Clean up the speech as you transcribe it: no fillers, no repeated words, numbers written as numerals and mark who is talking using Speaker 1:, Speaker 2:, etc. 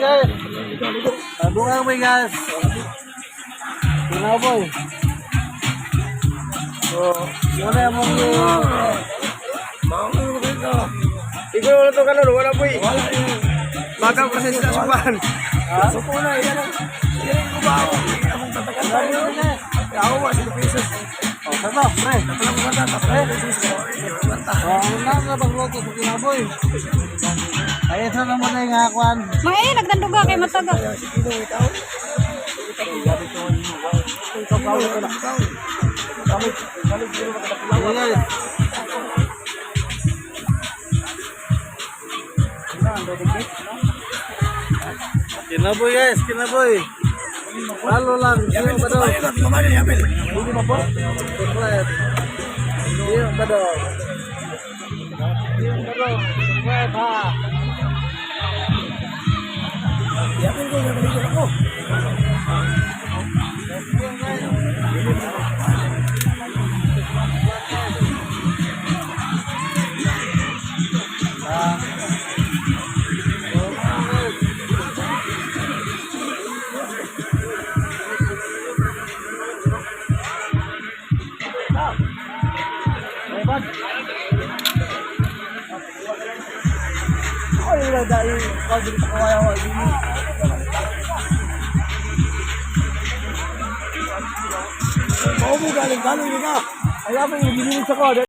Speaker 1: guys. Bunga kami guys. Kinaboy. So, muna yung
Speaker 2: Ikaw wala to kalolo, wala po eh. Wala yun. Bagang proses na suban.
Speaker 1: Supo na, yan ang
Speaker 2: Kubaho. Among tatakan tayo. Ako ba, 5 pesos.
Speaker 1: oh, sato, pre.
Speaker 2: Tapalang mo kanta, tapalang pesos.
Speaker 1: Ang lang na pagluto sa kinaboy. Ay, ito naman na yung hakuan.
Speaker 3: May nagdanduga kay mataga.
Speaker 1: Ayan guys. Kinaboy guys, kinaboy. Lalo lang, sino ba daw? Hindi ba po? Subscribe. Sino ba daw? Sino ba daw? Subscribe ha.
Speaker 2: Yapin ko, nabalikin ako. Ay, wala dahil pag-ibig ko kaya ako. Mau mo galing-galing ka. Alam mo yung binilis ako.